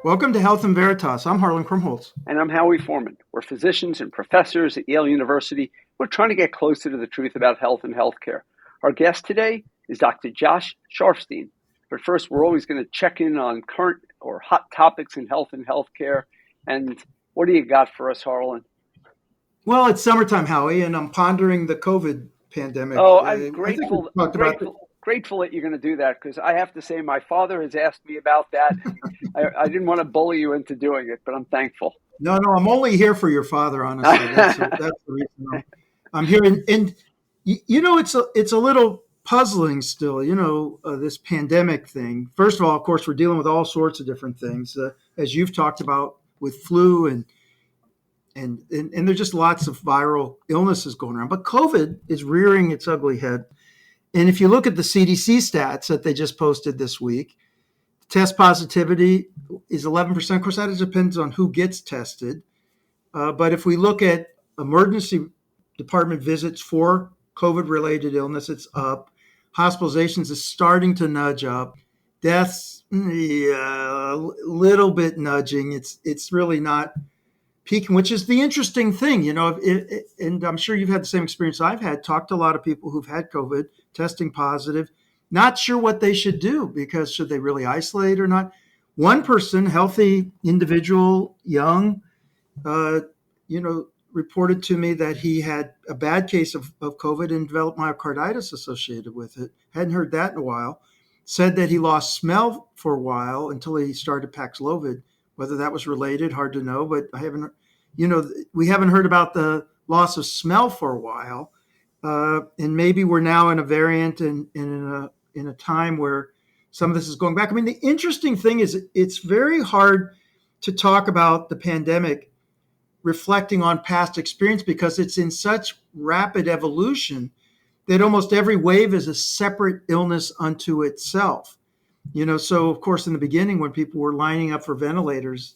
Welcome to Health in Veritas. I'm Harlan Krumholtz. And I'm Howie Foreman. We're physicians and professors at Yale University. We're trying to get closer to the truth about health and healthcare. Our guest today is Dr. Josh Sharfstein. But first, we're always going to check in on current or hot topics in health and healthcare. And what do you got for us, Harlan? Well, it's summertime, Howie, and I'm pondering the COVID pandemic. Oh, I'm I think we grateful, talked about grateful that you're going to do that, because I have to say my father has asked me about that. I didn't want to bully you into doing it, but I'm thankful. No, I'm only here for your father, honestly. That's the reason I'm here. And it's a little puzzling still, this pandemic thing. First of all, of course, we're dealing with all sorts of different things, as you've talked about with flu and there's just lots of viral illnesses going around. But COVID is rearing its ugly head. And if you look at the CDC stats that they just posted this week, test positivity is 11%. Of course, that depends on who gets tested. But if we look at emergency department visits for COVID-related illness, it's up. Hospitalizations is starting to nudge up. Deaths, a little bit nudging. It's really not peaking, which is the interesting thing, and I'm sure you've had the same experience I've had. Talked to a lot of people who've had COVID, testing positive, not sure what they should do, because should they really isolate or not? One person, healthy individual, young, reported to me that he had a bad case of COVID and developed myocarditis associated with it. Hadn't heard that in a while. Said that he lost smell for a while until he started Paxlovid. Whether that was related, hard to know, but we haven't heard about the loss of smell for a while. And maybe we're now in a variant and in a time where some of this is going back. I mean, the interesting thing is it's very hard to talk about the pandemic reflecting on past experience, because it's in such rapid evolution that almost every wave is a separate illness unto itself. So of course, in the beginning, when people were lining up for ventilators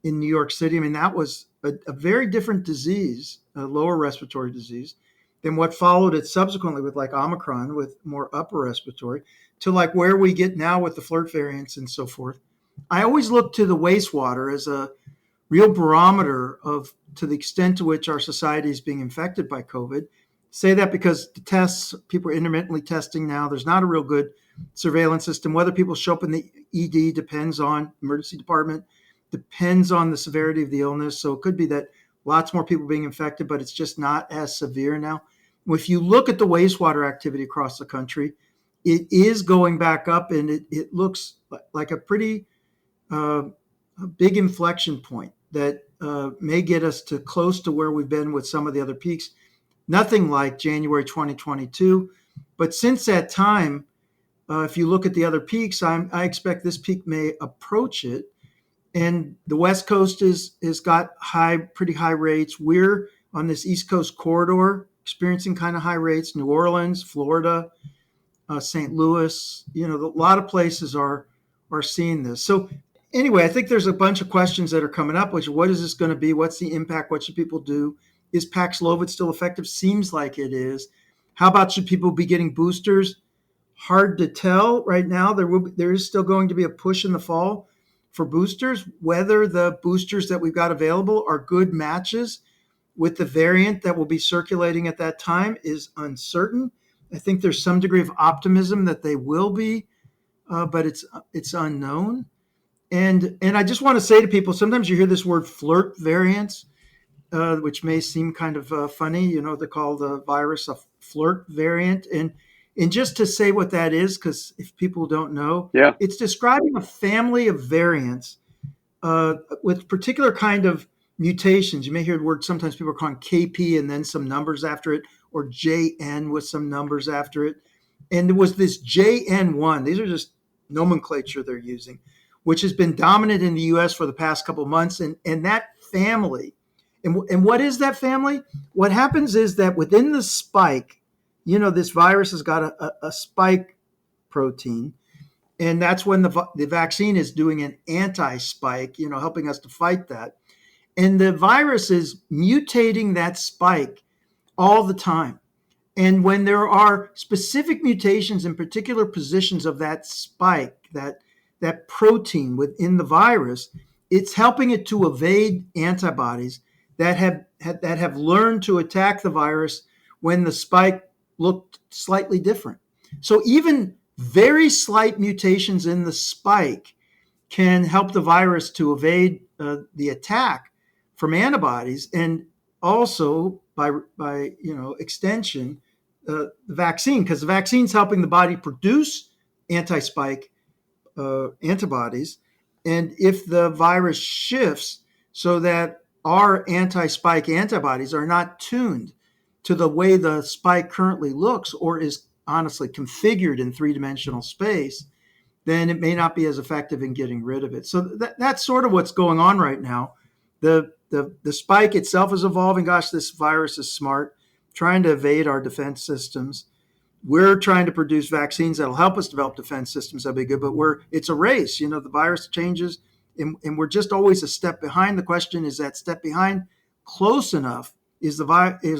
in New York City, I mean, that was a very different disease, a lower respiratory disease, than what followed it subsequently with like Omicron, with more upper respiratory, to like where we get now with the flirt variants and so forth. I always look to the wastewater as a real barometer of to the extent to which our society is being infected by COVID. Say that because the tests, people are intermittently testing now. There's not a real good surveillance system. Whether people show up in the ED depends on emergency department, depends on the severity of the illness. So it could be that lots more people being infected, but it's just not as severe now. If you look at the wastewater activity across the country, it is going back up, and it looks like a pretty big inflection point that may get us to close to where we've been with some of the other peaks. Nothing like January 2022. But since that time, if you look at the other peaks, I expect this peak may approach it. And the West Coast has got pretty high rates. We're on this East Coast corridor experiencing kind of high rates. New Orleans, Florida, St. Louis, a lot of places are seeing this. So anyway, I think there's a bunch of questions that are coming up, which what is this going to be? What's the impact? What should people do? Is Paxlovid still effective? Seems like it is. How about should people be getting boosters? Hard to tell right now. There is still going to be a push in the fall for boosters. Whether the boosters that we've got available are good matches with the variant that will be circulating at that time is uncertain. I think there's some degree of optimism that they will be, but it's unknown. And I just want to say to people, sometimes you hear this word flirt variants, which may seem kind of funny. They call the virus a flirt variant. And just to say what that is, because if people don't know, Yeah. It's describing a family of variants with particular kind of mutations. You may hear the word, sometimes people are calling KP and then some numbers after it, or JN with some numbers after it. And there was this JN1. These are just nomenclature they're using, which has been dominant in the US for the past couple of months. And that family, and what is that family? What happens is that within the spike, this virus has got a spike protein, and that's when the vaccine is doing an anti-spike, helping us to fight that. And the virus is mutating that spike all the time. And when there are specific mutations in particular positions of that spike, that that protein within the virus, it's helping it to evade antibodies that have learned to attack the virus when the spike looked slightly different. So even very slight mutations in the spike can help the virus to evade the attack from antibodies, and also by extension the vaccine, because the vaccine is helping the body produce anti-spike antibodies. And if the virus shifts so that our anti-spike antibodies are not tuned to the way the spike currently looks or is honestly configured in three-dimensional space, then it may not be as effective in getting rid of it. So that's sort of what's going on right now. The spike itself is evolving. Gosh, this virus is smart, trying to evade our defense systems. We're trying to produce vaccines that'll help us develop defense systems that'll be good, but it's a race. The virus changes, and we're just always a step behind. The question is, that step behind close enough? Is a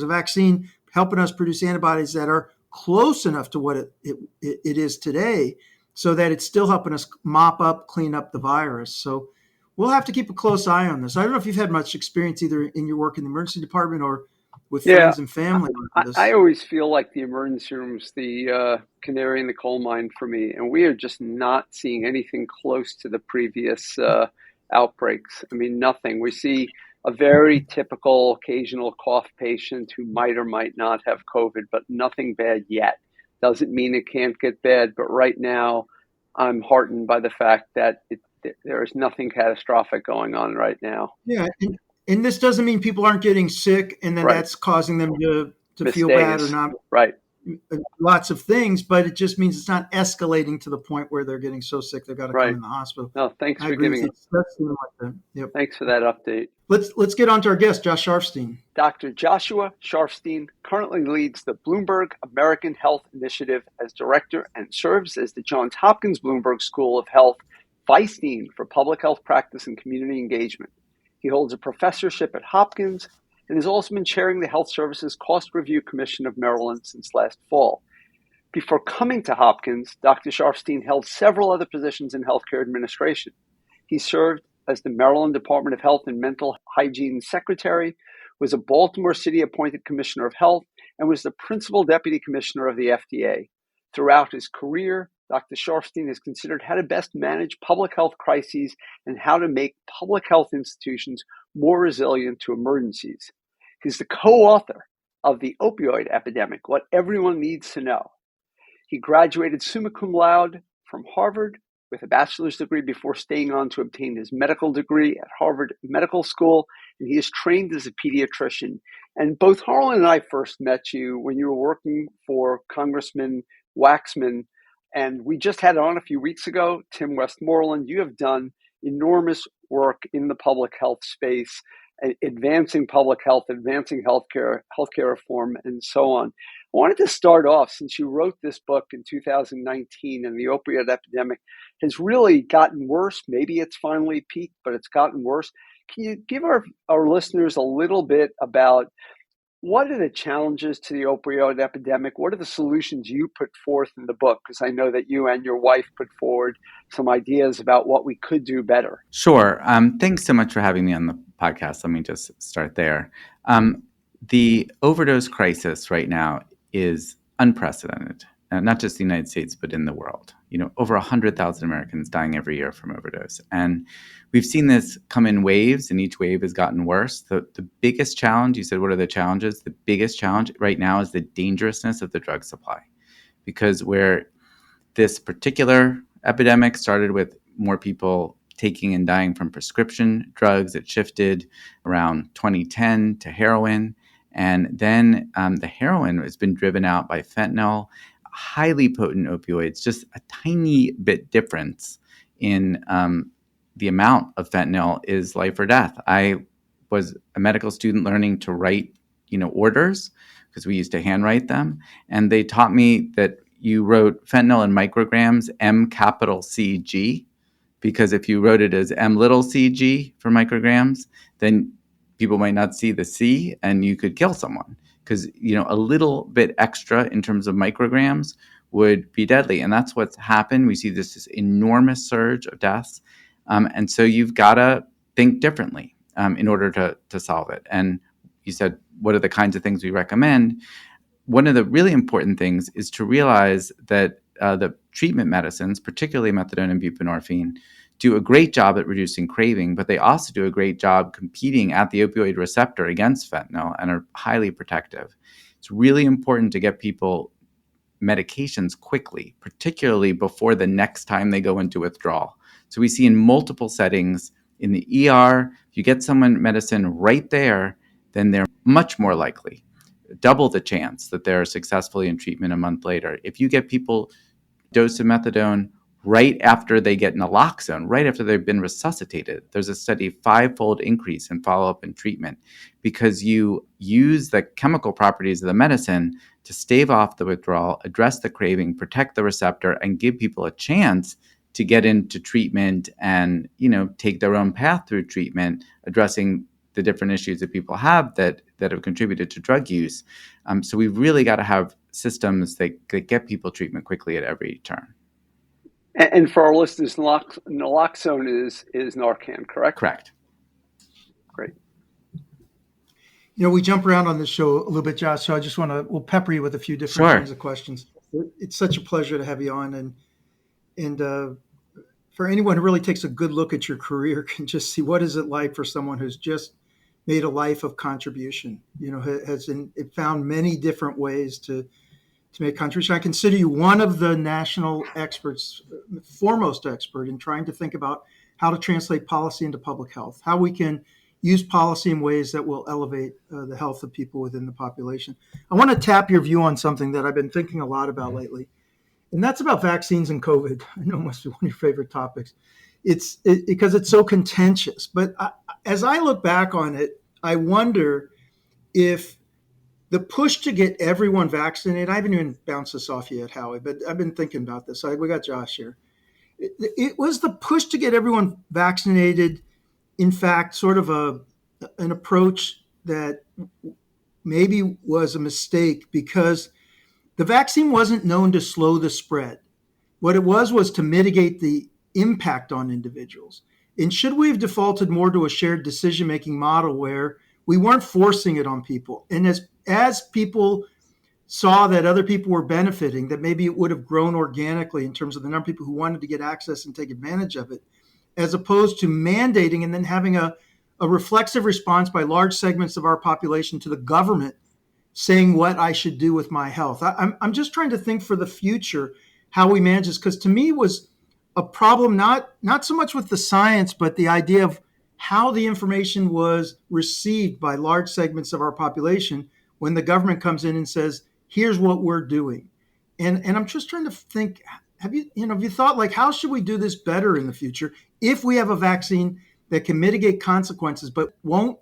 vaccine helping us produce antibodies that are close enough to what it is today, so that it's still helping us clean up the virus? So we'll have to keep a close eye on this. I don't know if you've had much experience either in your work in the emergency department or with friends and family. I always feel like the emergency room's the canary in the coal mine for me, and we are just not seeing anything close to the previous outbreaks. I mean, nothing. We see a very typical occasional cough patient who might or might not have COVID, but nothing bad yet. Doesn't mean it can't get bad, but right now I'm heartened by the fact that there is nothing catastrophic going on right now. Yeah, and this doesn't mean people aren't getting sick, and then that's causing them to feel bad or not. Right. Lots of things, but it just means it's not escalating to the point where they're getting so sick they've got to come in the hospital. No, thanks for giving it. Yep. Thanks for that update. Let's get on to our guest, Josh Sharfstein. Dr. Joshua Sharfstein currently leads the Bloomberg American Health Initiative as director and serves as the Johns Hopkins Bloomberg School of Health Vice Dean for Public Health Practice and Community Engagement. He holds a professorship at Hopkins and has also been chairing the Health Services Cost Review Commission of Maryland since last fall. Before coming to Hopkins, Dr. Sharfstein held several other positions in healthcare administration. He served as the Maryland Department of Health and Mental Hygiene Secretary, was a Baltimore City appointed Commissioner of Health, and was the Principal Deputy Commissioner of the FDA. Throughout his career, Dr. Sharfstein has considered how to best manage public health crises and how to make public health institutions more resilient to emergencies. He's the co-author of The Opioid Epidemic, What Everyone Needs to Know. He graduated summa cum laude from Harvard with a bachelor's degree before staying on to obtain his medical degree at Harvard Medical School, and he is trained as a pediatrician. And both Harlan and I first met you when you were working for Congressman Waxman, and we just had on a few weeks ago, Tim Westmoreland. You have done enormous work in the public health space, advancing public health, advancing healthcare reform, and so on. I wanted to start off, since you wrote this book in 2019 and the opioid epidemic has really gotten worse. Maybe it's finally peaked, but it's gotten worse. Can you give our listeners a little bit about what are the challenges to the opioid epidemic? What are the solutions you put forth in the book? Because I know that you and your wife put forward some ideas about what we could do better. Sure. Thanks so much for having me on the podcast. Let me just start there. The overdose crisis right now is unprecedented, not just the United States, but in the world. Over 100,000 Americans dying every year from overdose. And we've seen this come in waves, and each wave has gotten worse. The biggest challenge, you said, what are the challenges? The biggest challenge right now is the dangerousness of the drug supply. Because where this particular epidemic started with more people taking and dying from prescription drugs, it shifted around 2010 to heroin. And then the heroin has been driven out by fentanyl, highly potent opioids, just a tiny bit difference in the amount of fentanyl is life or death. I was a medical student learning to write, orders, because we used to handwrite them. And they taught me that you wrote fentanyl in micrograms, M capital CG, because if you wrote it as M little cg for micrograms, then people might not see the C and you could kill someone, because, a little bit extra in terms of micrograms would be deadly. And that's what's happened. We see this enormous surge of deaths. And so you've got to think differently in order to solve it. And you said, what are the kinds of things we recommend? One of the really important things is to realize that the treatment medicines, particularly methadone and buprenorphine, do a great job at reducing craving, but they also do a great job competing at the opioid receptor against fentanyl and are highly protective. It's really important to get people medications quickly, particularly before the next time they go into withdrawal. So we see in multiple settings in the ER, if you get someone medicine right there, then they're much more likely, double the chance that they're successfully in treatment a month later. If you get people dose of methadone right after they get naloxone, right after they've been resuscitated, there's a steady 5-fold increase in follow-up and treatment because you use the chemical properties of the medicine to stave off the withdrawal, address the craving, protect the receptor, and give people a chance to get into treatment and, take their own path through treatment, addressing the different issues that people have that have contributed to drug use. So we've really got to have systems that get people treatment quickly at every turn. And for our listeners, naloxone is Narcan, correct? Correct. Great. We jump around on this show a little bit, Josh, so we'll pepper you with a few different kinds of questions. It's such a pleasure to have you on. And for anyone who really takes a good look at your career can just see what is it like for someone who's just made a life of contribution, has found many different ways to make contribution. I consider you one of the national experts, foremost expert in trying to think about how to translate policy into public health, how we can use policy in ways that will elevate the health of people within the population. I want to tap your view on something that I've been thinking a lot about lately, and that's about vaccines and COVID. I know it must be one of your favorite topics. Because it's so contentious. But as I look back on it, I wonder if the push to get everyone vaccinated, I haven't even bounced this off yet, Howie, but I've been thinking about this. We got Josh here. It was the push to get everyone vaccinated, in fact, sort of an approach that maybe was a mistake because the vaccine wasn't known to slow the spread. What it was to mitigate the impact on individuals. And should we have defaulted more to a shared decision-making model where we weren't forcing it on people? And as people saw that other people were benefiting, that maybe it would have grown organically in terms of the number of people who wanted to get access and take advantage of it, as opposed to mandating and then having a reflexive response by large segments of our population to the government saying what I should do with my health. I'm just trying to think for the future how we manage this, because to me was a problem not so much with the science, but the idea of how the information was received by large segments of our population when the government comes in and says, here's what we're doing. And I'm just trying to think, have you thought, like, how should we do this better in the future if we have a vaccine that can mitigate consequences but won't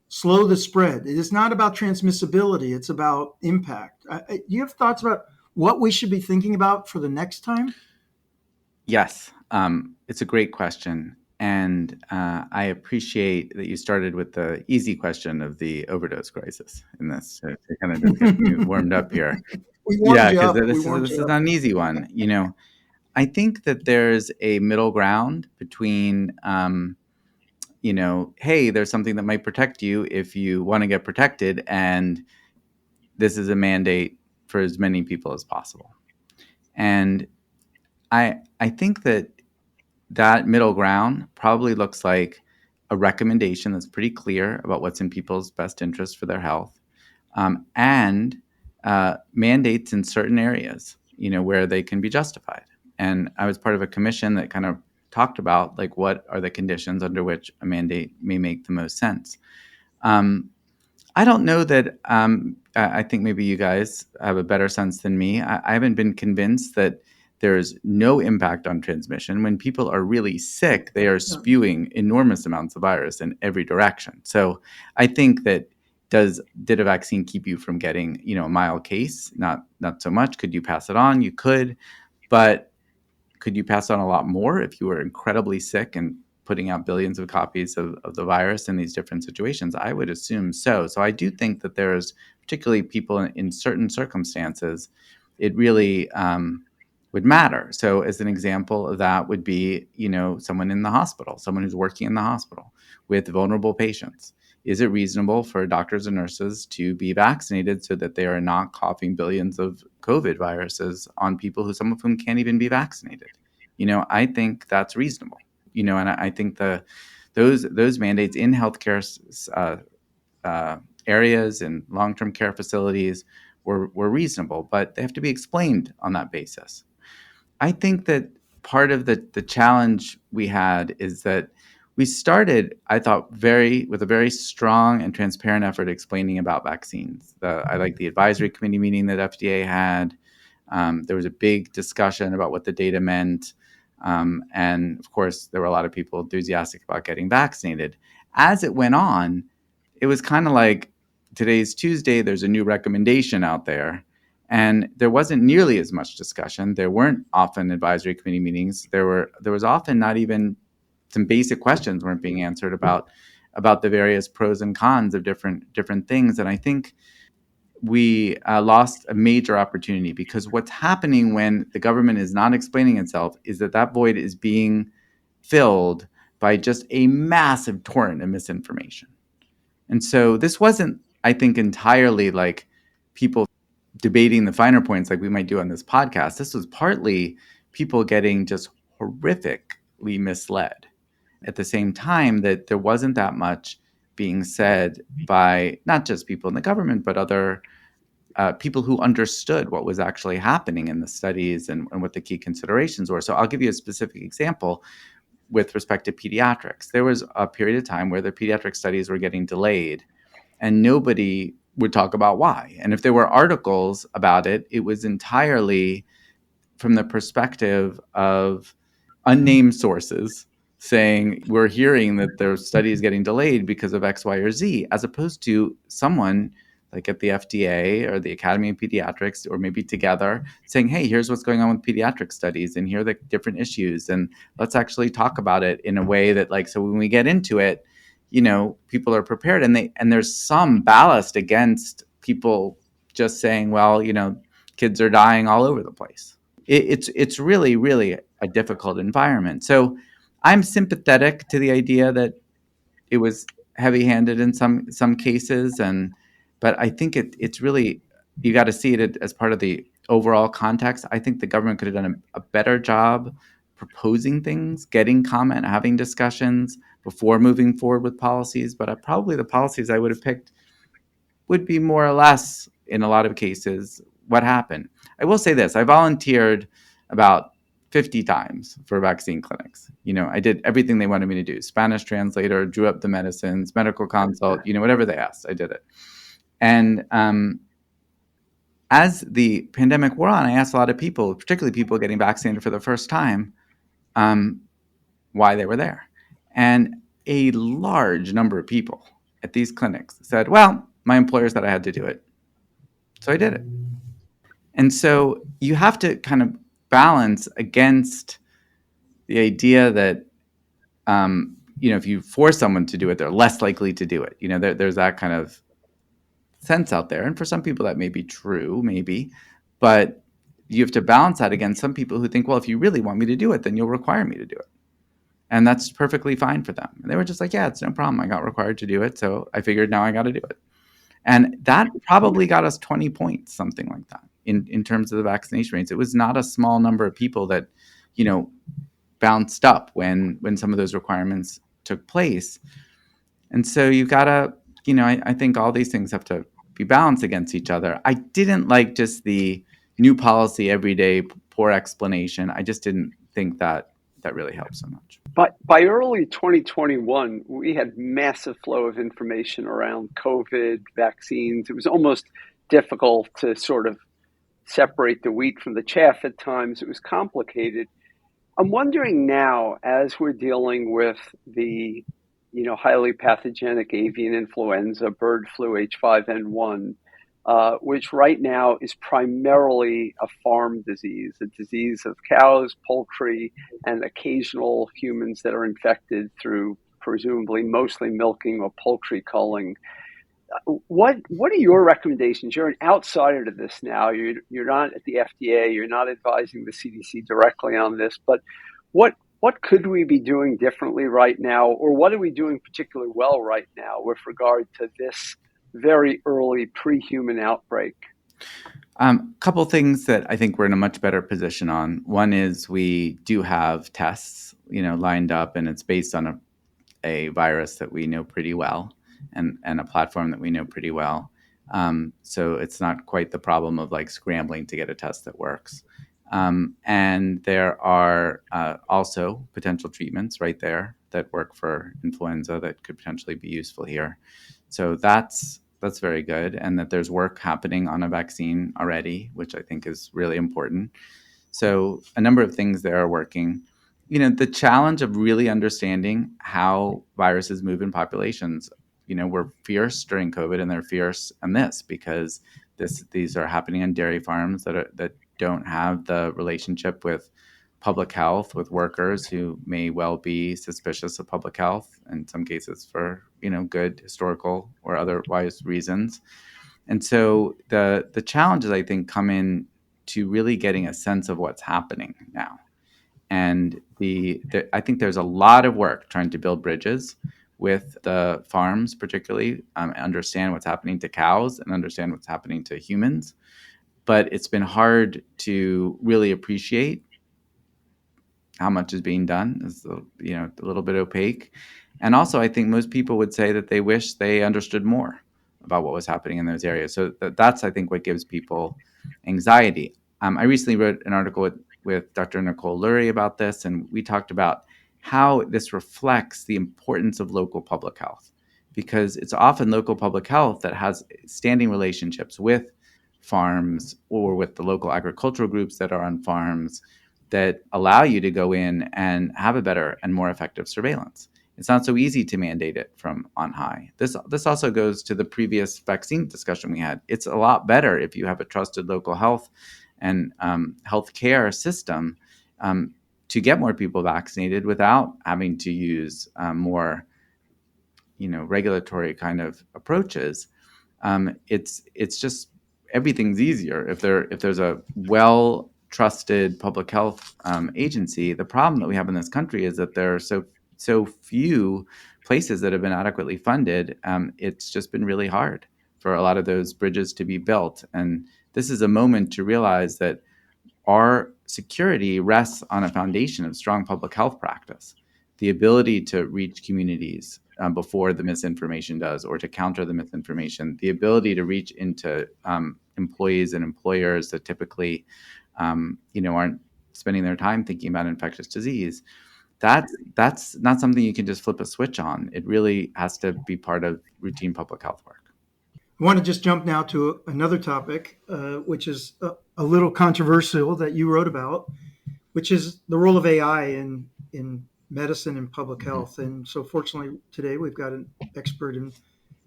slow the spread? It is not about transmissibility, it's about impact. Do you have thoughts about what we should be thinking about for the next time? Yes, it's a great question. And I appreciate that you started with the easy question of the overdose crisis in this to kind of just get me warmed up here. Because this is not an easy one. I think that there's a middle ground between, hey, there's something that might protect you if you want to get protected, and this is a mandate for as many people as possible. And I think that middle ground probably looks like a recommendation that's pretty clear about what's in people's best interest for their health, and mandates in certain areas, where they can be justified. And I was part of a commission that kind of talked about, like, what are the conditions under which a mandate may make the most sense. I don't know that I think maybe you guys have a better sense than me. I haven't been convinced that there's no impact on transmission. When people are really sick, they are spewing enormous amounts of virus in every direction. So I think that did a vaccine keep you from getting, a mild case? Not so much. Could you pass it on? You could, but could you pass on a lot more if you were incredibly sick and putting out billions of copies of the virus in these different situations? I would assume so. So I do think that there's particularly people in certain circumstances it really would matter. So as an example of that would be, someone in the hospital, someone who's working in the hospital with vulnerable patients. Is it reasonable for doctors and nurses to be vaccinated so that they are not coughing billions of COVID viruses on people who, some of whom can't even be vaccinated? I think that's reasonable. And I think those mandates in healthcare areas and long-term care facilities were reasonable, but they have to be explained on that basis. I think that part of the challenge we had is that we started, I thought, with a very strong and transparent effort explaining about vaccines. I like the advisory committee meeting that FDA had. There was a big discussion about what the data meant. And of course, there were a lot of people enthusiastic about getting vaccinated. As it went on, it was kind of like today's Tuesday, there's a new recommendation out there. And there wasn't nearly as much discussion. There weren't often advisory committee meetings. There was often not even some basic questions weren't being answered about the various pros and cons of different things. And I think we lost a major opportunity, because what's happening when the government is not explaining itself is that void is being filled by just a massive torrent of misinformation. And so this wasn't, I think, entirely like people debating the finer points like we might do on this podcast. This was partly people getting just horrifically misled. At the same time, that there wasn't that much being said by not just people in the government, but other people who understood what was actually happening in the studies and what the key considerations were. So I'll give you a specific example with respect to pediatrics. There was a period of time where the pediatric studies were getting delayed, and nobody would talk about why. And if there were articles about it, it was entirely from the perspective of unnamed sources saying, we're hearing that their study is getting delayed because of X, Y, or Z, as opposed to someone like at the FDA or the Academy of Pediatrics, or maybe together, saying, hey, here's what's going on with pediatric studies, and here are the different issues, and let's actually talk about it in a way that, like, so when we get into it, people are prepared, and there's some ballast against people just saying, well, kids are dying all over the place. It's really, really a difficult environment. So I'm sympathetic to the idea that it was heavy-handed in some cases, but I think it's really, you got to see it as part of the overall context. I think the government could have done a better job proposing things, getting comment, having discussions before moving forward with policies. But probably the policies I would have picked would be more or less, in a lot of cases, what happened. I will say this: I volunteered about 50 times for vaccine clinics. I did everything they wanted me to do: Spanish translator, drew up the medicines, medical consult, whatever they asked, I did it. And as the pandemic wore on, I asked a lot of people, particularly people getting vaccinated for the first time, why they were there. And a large number of people at these clinics said, well, my employer said I had to do it, so I did it. And so you have to kind of balance against the idea that, if you force someone to do it, they're less likely to do it. There's that kind of sense out there. And for some people that may be true, maybe, but you have to balance that against some people who think, well, if you really want me to do it, then you'll require me to do it. And that's perfectly fine for them. And they were just like, yeah, it's no problem. I got required to do it. So I figured now I got to do it. And that probably got us 20 points, something like that, in terms of the vaccination rates. It was not a small number of people that, bounced up when some of those requirements took place. And so you got to, I think all these things have to be balanced against each other. I didn't like just the new policy every day, poor explanation. I just didn't think that really helped so much. But by early 2021, we had massive flow of information around COVID, vaccines. It was almost difficult to sort of separate the wheat from the chaff at times. It was complicated. I'm wondering now, as we're dealing with the highly pathogenic avian influenza, bird flu H5N1, which right now is primarily a farm disease, a disease of cows, poultry, and occasional humans that are infected through presumably mostly milking or poultry culling. what are your recommendations? You're an outsider to this now. You're not at the FDA. You're not advising the CDC directly on this. But what could we be doing differently right now, or what are we doing particularly well right now with regard to this very early pre-human outbreak? Couple things that I think we're in a much better position on. One is we do have tests, lined up, and it's based on a virus that we know pretty well, and a platform that we know pretty well. So it's not quite the problem of like scrambling to get a test that works. And there are also potential treatments right there that work for influenza that could potentially be useful here. So that's very good, and that there's work happening on a vaccine already, which I think is really important. So a number of things there are working. The challenge of really understanding how viruses move in populations, were fierce during COVID, and they're fierce on this because these are happening on dairy farms that don't have the relationship with public health, with workers who may well be suspicious of public health, in some cases for good historical or otherwise reasons. And so the challenges, I think, come in to really getting a sense of what's happening now. And I think there's a lot of work trying to build bridges with the farms, particularly, understand what's happening to cows and understand what's happening to humans. But it's been hard to really appreciate how much is being done. It's a little bit opaque. And also, I think most people would say that they wish they understood more about what was happening in those areas. So that's, I think, what gives people anxiety. I recently wrote an article with Dr. Nicole Lurie about this, and we talked about how this reflects the importance of local public health, because it's often local public health that has standing relationships with farms or with the local agricultural groups that are on farms that allow you to go in and have a better and more effective surveillance. It's not so easy to mandate it from on high. This also goes to the previous vaccine discussion we had. It's a lot better if you have a trusted local health and healthcare system to get more people vaccinated without having to use more, regulatory kind of approaches. It's just everything's easier if there's a well trusted public health agency. The problem that we have in this country is that there are so few places that have been adequately funded. It's just been really hard for a lot of those bridges to be built. And this is a moment to realize that our security rests on a foundation of strong public health practice, the ability to reach communities before the misinformation does, or to counter the misinformation, the ability to reach into employees and employers that typically aren't spending their time thinking about infectious disease. That's not something you can just flip a switch on. It really has to be part of routine public health work. I want to just jump now to another topic, which is a little controversial that you wrote about, which is the role of AI in medicine and public health. And so fortunately today we've got an expert in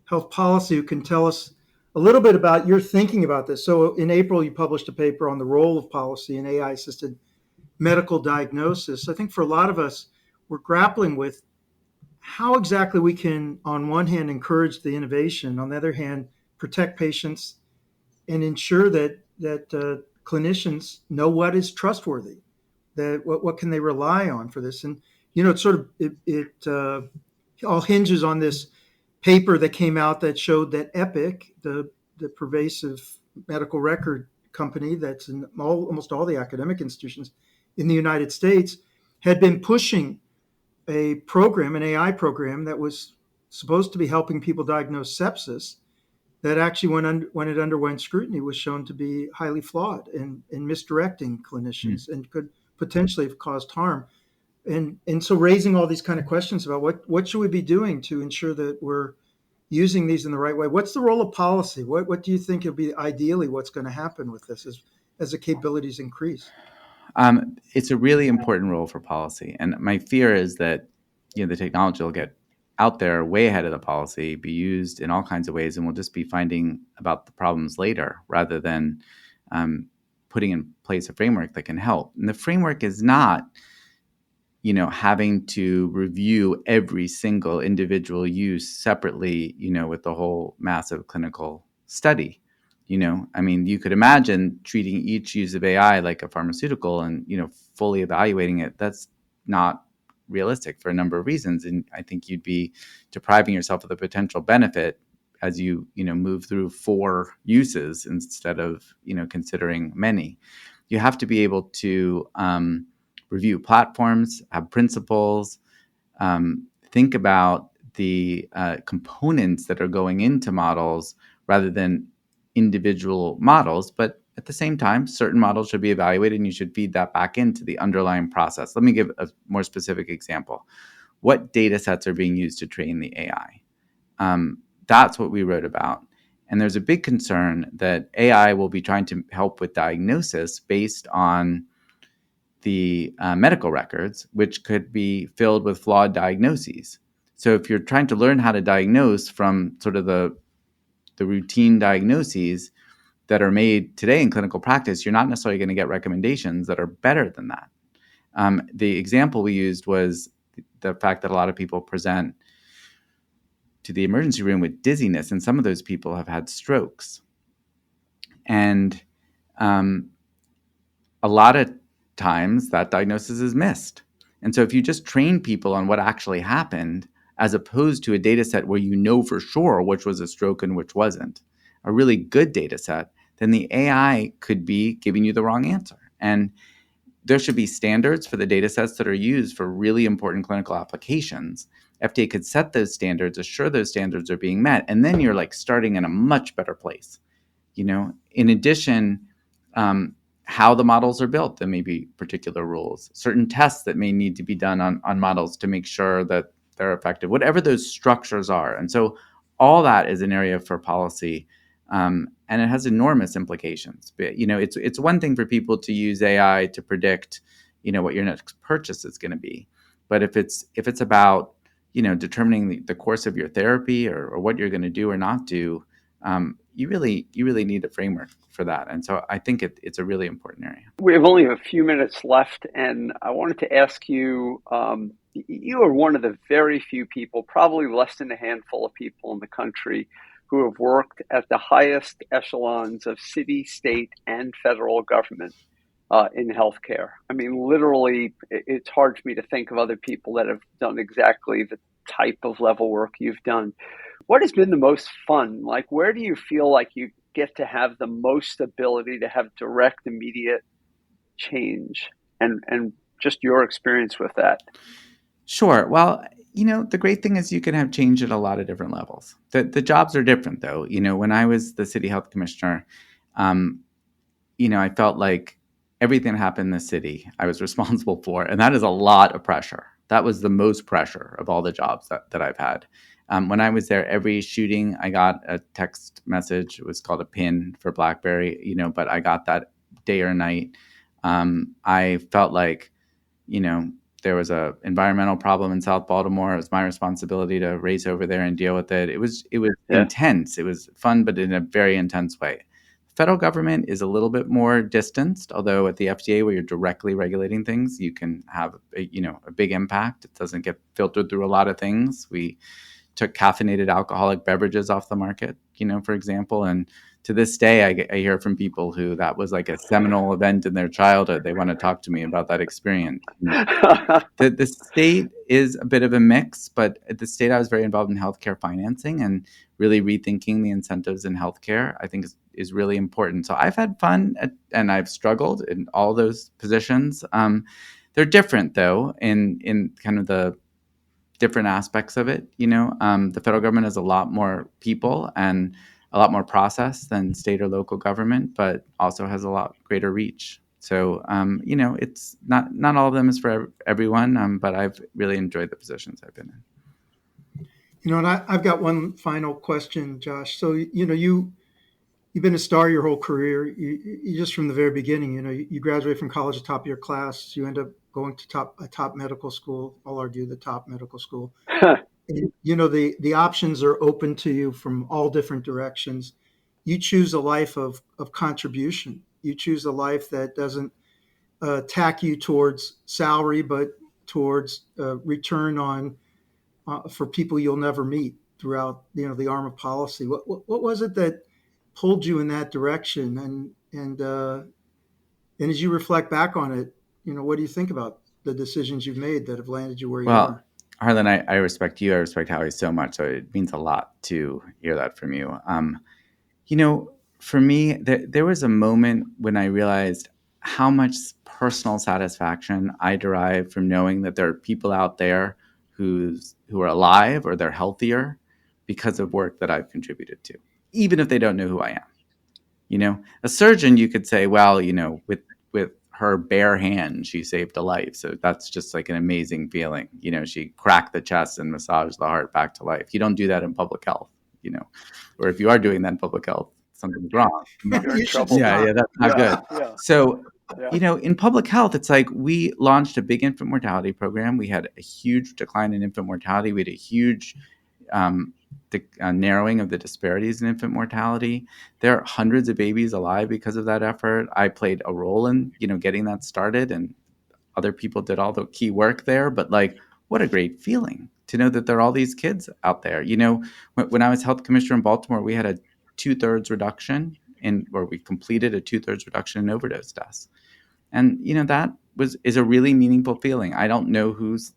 health policy who can tell us a little bit about your thinking about this. So in April, you published a paper on the role of policy in AI-assisted medical diagnosis. I think for a lot of us, we're grappling with how exactly we can, on one hand, encourage the innovation, on the other hand, protect patients and ensure that clinicians know what is trustworthy, that what can they rely on for this. And it all hinges on this paper that came out that showed that Epic, the pervasive medical record company that's in almost all the academic institutions in the United States, had been pushing an AI program that was supposed to be helping people diagnose sepsis, that actually, when it underwent scrutiny, was shown to be highly flawed and misdirecting clinicians and could potentially have caused harm. And so raising all these kind of questions about what should we be doing to ensure that we're using these in the right way? What's the role of policy? What do you think will be ideally what's going to happen with this as the capabilities increase? It's a really important role for policy. And my fear is that the technology will get out there way ahead of the policy, be used in all kinds of ways, and we'll just be finding about the problems later rather than putting in place a framework that can help. And the framework is not having to review every single individual use separately, with the whole massive clinical study. You could imagine treating each use of AI like a pharmaceutical and, fully evaluating it. That's not realistic for a number of reasons. And I think you'd be depriving yourself of the potential benefit as you move through 4 uses instead of, considering many. You have to be able to review platforms, have principles, think about the components that are going into models rather than individual models. But at the same time, certain models should be evaluated and you should feed that back into the underlying process. Let me give a more specific example. What data sets are being used to train the AI? That's what we wrote about. And there's a big concern that AI will be trying to help with diagnosis based on the medical records, which could be filled with flawed diagnoses. So if you're trying to learn how to diagnose from sort of the routine diagnoses that are made today in clinical practice, you're not necessarily going to get recommendations that are better than that. The example we used was the fact that a lot of people present to the emergency room with dizziness, and some of those people have had strokes. And a lot of times that diagnosis is missed. And so if you just train people on what actually happened, as opposed to a data set where you know for sure which was a stroke and which wasn't, a really good data set, then the AI could be giving you the wrong answer. And there should be standards for the data sets that are used for really important clinical applications. FDA could set those standards, assure those standards are being met, and then you're like starting in a much better place. In addition, how the models are built, there may be particular rules, certain tests that may need to be done on models to make sure that they're effective, whatever those structures are. And so all that is an area for policy, and it has enormous implications. But, it's one thing for people to use AI to predict, what your next purchase is going to be. But if it's about, determining the course of your therapy or what you're going to do or not do, you really need a framework for that. And so I think it's a really important area. We have only a few minutes left, and I wanted to ask you, you are one of the very few people, probably less than a handful of people in the country, who have worked at the highest echelons of city, state, and federal government in healthcare. I mean, literally, it's hard for me to think of other people that have done exactly the type of level work you've done. What has been the most fun? Like, where do you feel like you get to have the most ability to have direct, immediate change, and just your experience with that? Sure. Well, the great thing is you can have change at a lot of different levels. The jobs are different, though. When I was the city health commissioner, I felt like everything that happened in the city I was responsible for, and that is a lot of pressure. That was the most pressure of all the jobs that I've had. When I was there, every shooting, I got a text message. It was called a pin for BlackBerry, but I got that day or night. I felt like, there was a environmental problem in South Baltimore. It was my responsibility to race over there and deal with it. It was intense. It was fun, but in a very intense way. Federal government is a little bit more distanced, although at the FDA, where you're directly regulating things, you can have a big impact. It doesn't get filtered through a lot of things. We took caffeinated alcoholic beverages off the market, for example. And to this day, I hear from people who that was like a seminal event in their childhood. They want to talk to me about that experience. The state is a bit of a mix, but at the state, I was very involved in healthcare financing, and really rethinking the incentives in healthcare, I think is really important. So I've had fun and I've struggled in all those positions. They're different, though, in kind of the different aspects of it. The federal government has a lot more people and a lot more process than state or local government, but also has a lot greater reach. So, it's not all of them is for everyone, but I've really enjoyed the positions I've been in. And I've got one final question, Josh. So, you've been a star your whole career. You just from the very beginning, you graduate from college at the top of your class. You end up going to a top medical school. I'll argue the top medical school. And, the options are open to you from all different directions. You choose a life of contribution. You choose a life that doesn't tack you towards salary, but towards return on for people you'll never meet throughout the arm of policy. What was it that pulled you in that direction? And as you reflect back on it, what do you think about the decisions you've made that have landed you where you Well, are? Harlan, I respect you. I respect Howie so much. So it means a lot to hear that from you. For me, there was a moment when I realized how much personal satisfaction I derive from knowing that there are people out there who are alive or they're healthier because of work that I've contributed to, even if they don't know who I am. A surgeon, you could say, well, with her bare hand, she saved a life. So that's just like an amazing feeling. She cracked the chest and massaged the heart back to life. You don't do that in public health, or if you are doing that in public health, something's wrong. You're in You should trouble. Yeah, that's not good. Yeah. So, Yeah. in public health, it's like we launched a big infant mortality program. We had a huge decline in infant mortality. We had a huge narrowing of the disparities in infant mortality. There are hundreds of babies alive because of that effort. I played a role in, getting that started, and other people did all the key work there. But what a great feeling to know that there are all these kids out there. When I was health commissioner in Baltimore, we had a 2/3 reduction we completed a 2/3 reduction in overdose deaths. And, that is a really meaningful feeling. I don't know who's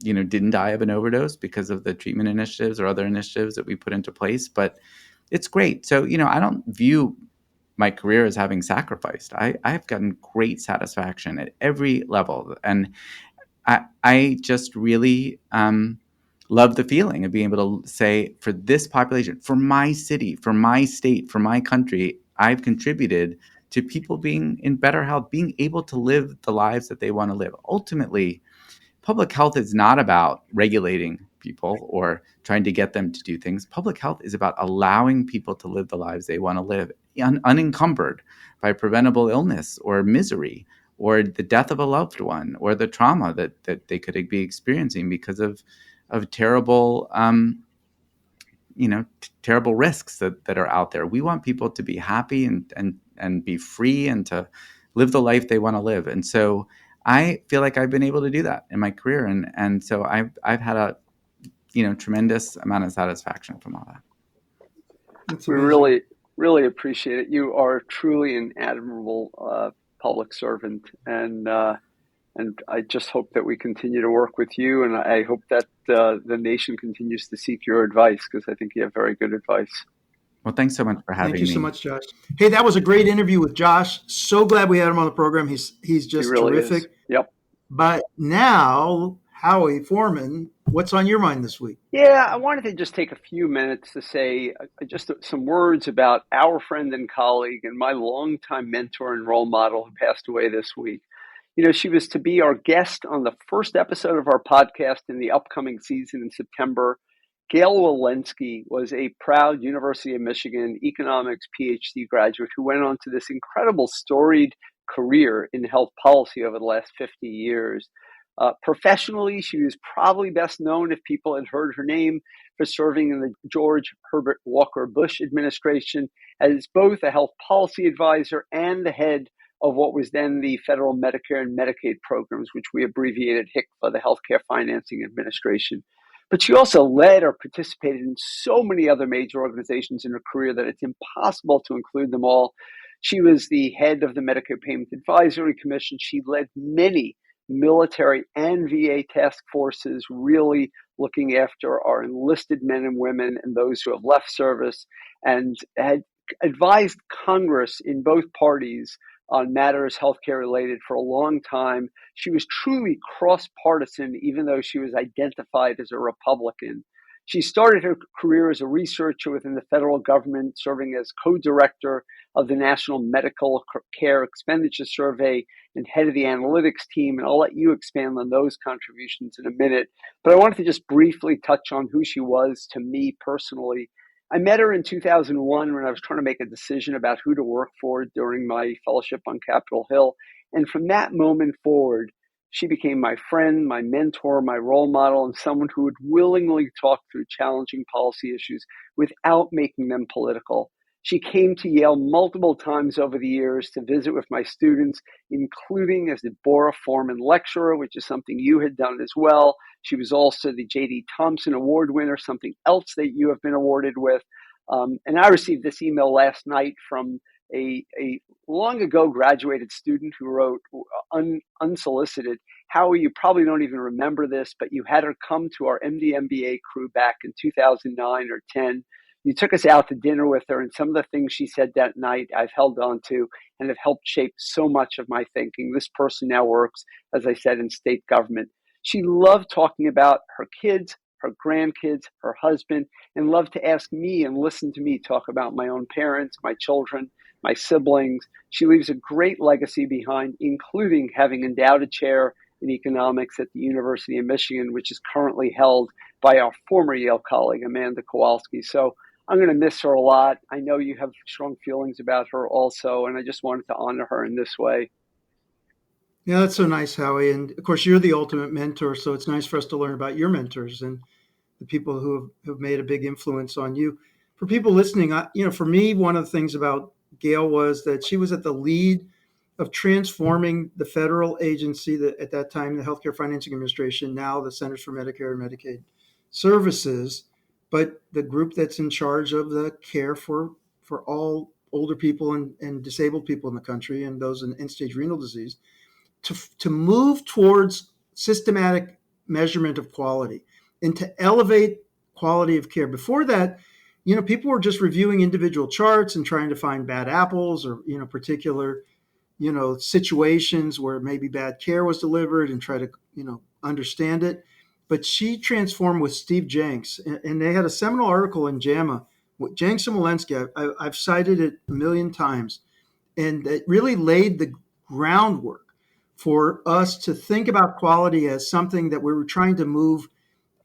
didn't die of an overdose because of the treatment initiatives or other initiatives that we put into place, but it's great. So, I don't view my career as having sacrificed. I've gotten great satisfaction at every level. And I just really love the feeling of being able to say, for this population, for my city, for my state, for my country, I've contributed to people being in better health, being able to live the lives that they want to live. Ultimately, public health is not about regulating people or trying to get them to do things. Public health is about allowing people to live the lives they want to live, unencumbered by preventable illness or misery or the death of a loved one or the trauma that they could be experiencing because of terrible, terrible risks that are out there. We want people to be happy and be free and to live the life they want to live. And so I feel like I've been able to do that in my career. And so I've had a, tremendous amount of satisfaction from all that. That's We amazing. really, really appreciate it. You are truly an admirable public servant, and I just hope that we continue to work with you, and I hope that the nation continues to seek your advice, because I think you have very good advice. Well, thanks so much for having me. Thank you so much, Josh. Hey, that was a great interview with Josh. So glad we had him on the program. He's He just really terrific. is. Yep. But now, Howie Foreman, what's on your mind this week? Yeah, I wanted to just take a few minutes to say just some words about our friend and colleague and my longtime mentor and role model who passed away this week. She was to be our guest on the first episode of our podcast in the upcoming season in September. Gail Wilensky was a proud University of Michigan economics PhD graduate who went on to this incredible storied career in health policy over the last 50 years. Professionally, she was probably best known, if people had heard her name, for serving in the George Herbert Walker Bush administration as both a health policy advisor and the head of what was then the federal Medicare and Medicaid programs, which we abbreviated HICFA, the Healthcare Financing Administration. But she also led or participated in so many other major organizations in her career that it's impossible to include them all. She was the head of the Medicare Payment Advisory Commission. She led many military and VA task forces, really looking after our enlisted men and women and those who have left service, and had advised Congress in both parties on matters healthcare related for a long time. She was truly cross-partisan, even though she was identified as a Republican. She started her career as a researcher within the federal government, serving as co-director of the National Medical Care Expenditure Survey and head of the analytics team. And I'll let you expand on those contributions in a minute. But I wanted to just briefly touch on who she was to me personally. I met her in 2001 when I was trying to make a decision about who to work for during my fellowship on Capitol Hill. And from that moment forward, she became my friend, my mentor, my role model, and someone who would willingly talk through challenging policy issues without making them political. She came to Yale multiple times over the years to visit with my students, including as the Bora Foreman Lecturer, which is something you had done as well. She was also the J.D. Thompson Award winner, something else that you have been awarded with. And I received this email last night from a long ago graduated student who wrote unsolicited, Howie, you probably don't even remember this, but you had her come to our MD MBA crew back in 2009 or 10. You took us out to dinner with her, and some of the things she said that night I've held on to and have helped shape so much of my thinking. This person now works, as I said, in state government. She loved talking about her kids, her grandkids, her husband, and loved to ask me and listen to me talk about my own parents, my children, my siblings. She leaves a great legacy behind, including having endowed a chair in economics at the University of Michigan, which is currently held by our former Yale colleague, Amanda Kowalski. So I'm going to miss her a lot. I know you have strong feelings about her also, and I just wanted to honor her in this way. Yeah, that's so nice, Howie. And of course, you're the ultimate mentor, so it's nice for us to learn about your mentors and the people who have made a big influence on you. For people listening, for me, one of the things about Gail was that she was at the lead of transforming the federal agency that at that time, the Healthcare Financing Administration, now the Centers for Medicare and Medicaid Services, but the group that's in charge of the care for all older people and disabled people in the country and those in end-stage renal disease, to move towards systematic measurement of quality and to elevate quality of care. Before that, people were just reviewing individual charts and trying to find bad apples or, particular, situations where maybe bad care was delivered and try to, understand it. But she transformed with Steve Jenks, and they had a seminal article in JAMA, Jenks and Wilensky. I've cited it a million times, and it really laid the groundwork for us to think about quality as something that we were trying to move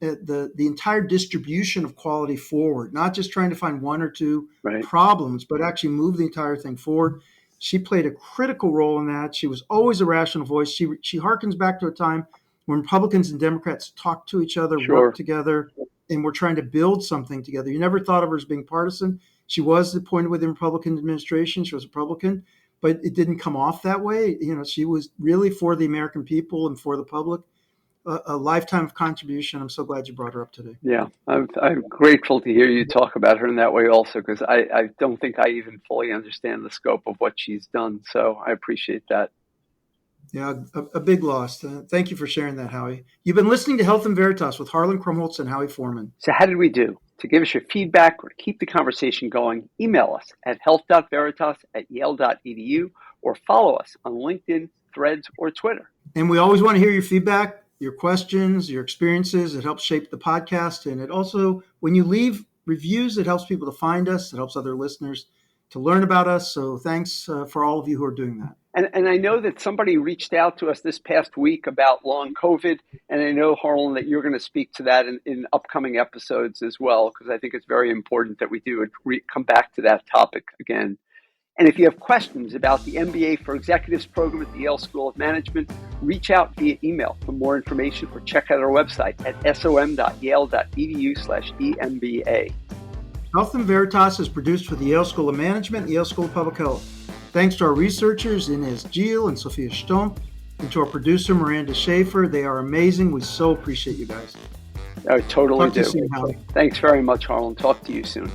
the entire distribution of quality forward, not just trying to find one or two problems, but actually move the entire thing forward. She played a critical role in that. She was always a rational voice. She harkens back to a time when Republicans and Democrats talked to each other, worked together, and were trying to build something together. You never thought of her as being partisan. She was appointed with the Republican administration. She was a Republican, but it didn't come off that way. She was really for the American people and for the public. A lifetime of contribution. I'm so glad you brought her up today. Yeah, I'm grateful to hear you talk about her in that way also, because I don't think I even fully understand the scope of what she's done. So I appreciate that. Yeah, a big loss. Thank you for sharing that, Howie. You've been listening to Health in Veritas with Harlan Krumholtz and Howie Foreman. So how did we do? To give us your feedback or to keep the conversation going, email us at health.veritas@yale.edu or follow us on LinkedIn, Threads, or Twitter. And we always want to hear your feedback, your questions, your experiences. It helps shape the podcast. And it also, when you leave reviews, it helps people to find us. It helps other listeners to learn about us. So thanks for all of you who are doing that. And I know that somebody reached out to us this past week about long COVID. And I know, Harlan, that you're going to speak to that in upcoming episodes as well, because I think it's very important that we do come back to that topic again. And if you have questions about the MBA for Executives program at the Yale School of Management, reach out via email for more information or check out our website at som.yale.edu/EMBA. Health in Veritas is produced for the Yale School of Management and Yale School of Public Health. Thanks to our researchers, Inez Gil and Sophia Stomp, and to our producer, Miranda Schaefer. They are amazing. We so appreciate you guys. I totally do. Talk to you soon, Howie. Thanks very much, Harlan. Talk to you soon.